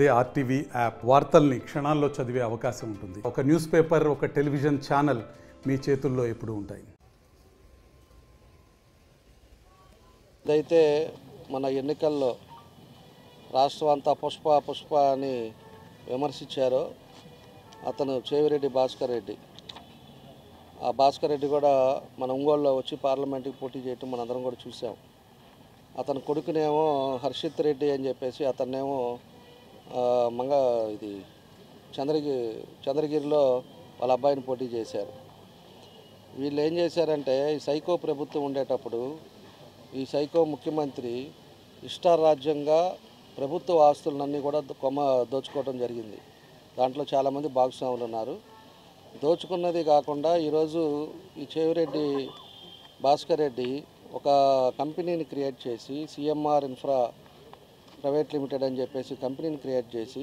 అదే RTV app వార్తల్ని క్షణాల్లో చదివే అవకాశం ఉంటుంది. ఒక న్యూస్ పేపర్, ఒక టెలివిజన్ ఛానల్ మీ చేతుల్లో ఎప్పుడూ ఉంటాయి. ఇదైతే మన ఎన్నికల్లో రాష్ట్రం అంతా పుష్ప అని విమర్శించారో అతను చేవిరెడ్డి భాస్కర్ రెడ్డి. ఆ భాస్కర్ రెడ్డి కూడా మన ఒంగోలులో వచ్చి పార్లమెంట్కి పోటీ చేయటం మనందరం కూడా చూసాం. అతని కొడుకునేమో హర్షిత్ రెడ్డి అని చెప్పేసి అతన్నేమో చంద్రగిరిలో వాళ్ళ అబ్బాయిని పోటీ చేశారు. వీళ్ళు ఏం చేశారంటే ఈ సైకో ప్రభుత్వం ఉండేటప్పుడు ఈ సైకో ముఖ్యమంత్రి ఇష్టారాజ్యంగా ప్రభుత్వ ఆస్తులన్నీ కూడా దోచుకోవడం జరిగింది. దాంట్లో చాలామంది భాగస్వాములు ఉన్నారు. దోచుకున్నది కాకుండా ఈరోజు ఈ చేవిరెడ్డి భాస్కర్ రెడ్డి ఒక కంపెనీని క్రియేట్ చేసి సిఎంఆర్ ఇన్ఫ్రా ప్రైవేట్ లిమిటెడ్ అని చెప్పేసి కంపెనీని క్రియేట్ చేసి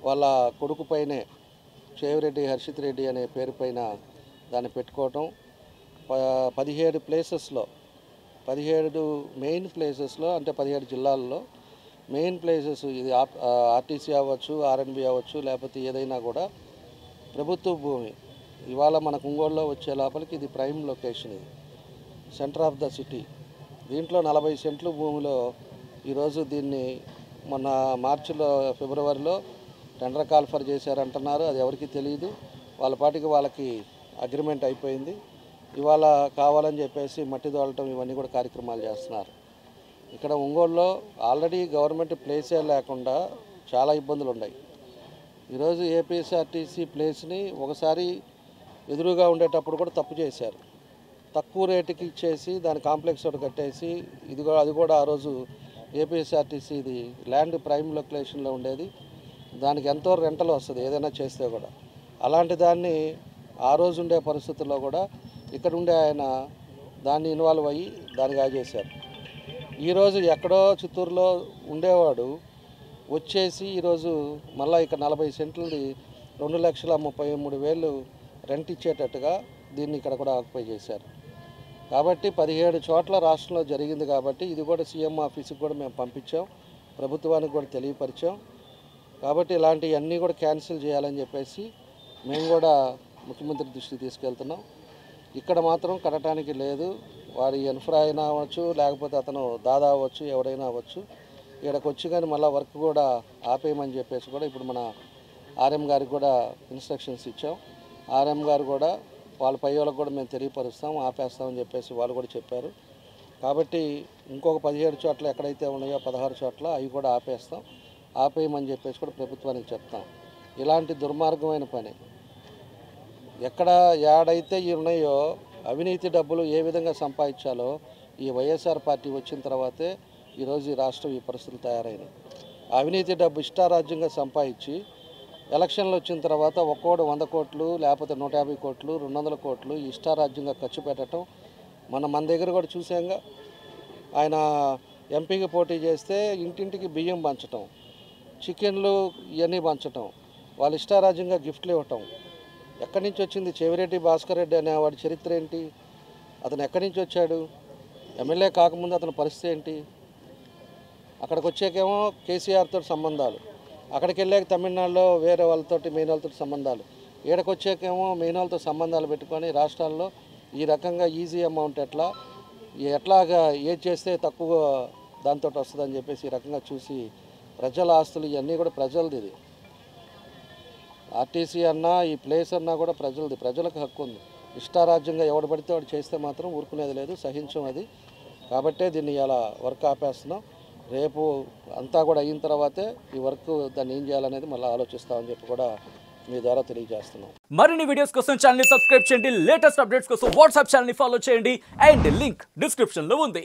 వాళ్ళ కొడుకు పైనే చేవిరెడ్డి హర్షిత్ రెడ్డి అనే పేరు పైన దాన్ని పెట్టుకోవటం 17 ప్లేసెస్లో 17 మెయిన్ ప్లేసెస్లో అంటే 17 జిల్లాల్లో మెయిన్ ప్లేసెస్ ఇది ఆర్టీసీ అవ్వచ్చు, ఆర్ఎన్బి అవ్వచ్చు, లేకపోతే ఏదైనా కూడా ప్రభుత్వ భూమి ఇవాళ మనకు ఒంగోలులో వచ్చే లోపలికి ఇది ప్రైమ్ లొకేషన్, ఇది సెంటర్ ఆఫ్ ద సిటీ. దీంట్లో 40 సెంట్లు భూమిలో ఈరోజు దీన్ని మొన్న ఫిబ్రవరిలో టెండర్ కాల్ఫర్ చేశారంటున్నారు. అది ఎవరికి తెలియదు. వాళ్ళ పాటికి వాళ్ళకి అగ్రిమెంట్ అయిపోయింది. ఇవాళ కావాలని చెప్పేసి మట్టి దోలటం ఇవన్నీ కూడా కార్యక్రమాలు చేస్తున్నారు. ఇక్కడ ఒంగోలులో ఆల్రెడీ గవర్నమెంట్ ప్లేసే లేకుండా చాలా ఇబ్బందులు ఉన్నాయి. ఈరోజు ఏపీఎస్ఆర్టీసీ ప్లేస్ని ఒకసారి ఎదురుగా ఉండేటప్పుడు కూడా తప్పు చేశారు. తక్కువ రేటుకి ఇచ్చేసి దాని కాంప్లెక్స్ ఒకటి కట్టేసి అది కూడా ఆ రోజు ఏపీఎస్ఆర్టీసీ ఇది ల్యాండ్ ప్రైమ్ లొకేషన్లో ఉండేది. దానికి ఎంతో రెంటలు వస్తుంది ఏదైనా చేస్తే కూడా. అలాంటి దాన్ని ఆ రోజు ఉండే పరిస్థితుల్లో కూడా ఇక్కడ ఉండే ఆయన దాన్ని ఇన్వాల్వ్ అయ్యి దానికి ఆగేశారు. ఈరోజు ఎక్కడో చిత్తూరులో ఉండేవాడు వచ్చేసి ఈరోజు మళ్ళీ ఇక్కడ 40 సెంట్లది 2,33,000 రెంట్ ఇచ్చేటట్టుగా దీన్ని ఇక్కడ కూడా ఆక్యుపై చేశారు. కాబట్టి 17 చోట్ల రాష్ట్రంలో జరిగింది. కాబట్టి ఇది కూడా సీఎం ఆఫీస్కి కూడా మేము పంపించాం, ప్రభుత్వానికి కూడా తెలియపరిచాం. కాబట్టి ఇలాంటివన్నీ కూడా క్యాన్సిల్ చేయాలని చెప్పేసి మేము కూడా ముఖ్యమంత్రి దృష్టికి తీసుకెళ్తున్నాం. ఇక్కడ మాత్రం కట్టడానికి లేదు. వారి ఇన్ఫ్రా అయినా అవ్వచ్చు, లేకపోతే అతను దాదా అవ్వచ్చు, ఎవరైనా అవ్వచ్చు. ఇక్కడికి వచ్చి కానీ మళ్ళీ వర్క్ కూడా ఆపేయమని చెప్పేసి కూడా ఇప్పుడు మన ఆర్ఎం గారికి కూడా ఇన్స్ట్రక్షన్స్ ఇచ్చాం. ఆర్ఎం గారు కూడా వాళ్ళ పై వాళ్ళకు కూడా మేము తెలియపరుస్తాం, ఆపేస్తామని చెప్పేసి వాళ్ళు కూడా చెప్పారు. కాబట్టి ఇంకొక 17 చోట్ల ఎక్కడైతే ఉన్నాయో 16 చోట్ల అవి కూడా ఆపేయమని చెప్పేసి కూడా ప్రభుత్వానికి చెప్తాం. ఇలాంటి దుర్మార్గమైన పని ఎక్కడ ఏడైతే ఉన్నాయో అవినీతి డబ్బులు ఏ విధంగా సంపాదించాలో ఈ వైఎస్ఆర్ పార్టీ వచ్చిన తర్వాతే ఈరోజు ఈ రాష్ట్రం ఈ పరిస్థితులు తయారైనాయి. అవినీతి డబ్బు ఇష్టారాజ్యంగా సంపాదించి ఎలక్షన్లు వచ్చిన తర్వాత ఒక్కోడు 100 కోట్లు, లేకపోతే 150 కోట్లు, 200 కోట్లు ఇష్టారాజ్యంగా ఖర్చు పెట్టడం మన దగ్గర కూడా చూసాంగా. ఆయన ఎంపీకి పోటీ చేస్తే ఇంటింటికి బియ్యం పంచటం, చికెన్లు ఇవన్నీ పంచటం, వాళ్ళు ఇష్టారాజ్యంగా గిఫ్ట్లు ఇవ్వటం. ఎక్కడి నుంచి వచ్చింది చేవిరెడ్డి భాస్కర్ రెడ్డి అనేవాడి చరిత్ర ఏంటి? అతను ఎక్కడి నుంచి వచ్చాడు? ఎమ్మెల్యే కాకముందు అతని పరిస్థితి ఏంటి? అక్కడికి వచ్చాకేమో కేసీఆర్తో సంబంధాలు, అక్కడికి వెళ్ళాక తమిళనాడులో వేరే వాళ్ళతోటి మెయిన్ వాళ్ళతో సంబంధాలు, ఈడకి వచ్చాకేమో మెయిన్ వాళ్ళతో సంబంధాలు పెట్టుకొని రాష్ట్రాల్లో ఈ రకంగా ఈజీ అమౌంట్ ఎట్లాగా ఏది చేస్తే తక్కువ దాంతో వస్తుందని చెప్పేసి ఈ రకంగా చూసి ప్రజల ఆస్తులు ఇవన్నీ కూడా ప్రజలది. ఇది ఆర్టీసీ అన్నా ఈ ప్లేస్ అన్నా కూడా ప్రజలది, ప్రజలకు హక్కు ఉంది. ఇష్టారాజ్యంగా ఎవడు పడితే వాడు చేస్తే మాత్రం ఊరుకునేది లేదు, సహించం అది. కాబట్టే దీన్ని ఇలా వర్క్ ఆపేస్తున్నాం. రేపు అంతా కూడా అయిన తర్వాతే ఈ వర్క్ దాన్ని ఏం చేయాలనేది మళ్ళీ ఆలోచిస్తామని చెప్పి కూడా మీ ద్వారా తెలియజేస్తున్నాం. మరిన్ని వీడియోస్ కోసం ఛానల్ ని సబ్స్క్రైబ్ చేయండి, లేటెస్ట్ అప్డేట్స్ కోసం వాట్సాప్ ఛానల్ ని ఫాలో చేయండి అండ్ లింక్ డిస్క్రిప్షన్ లో ఉంది.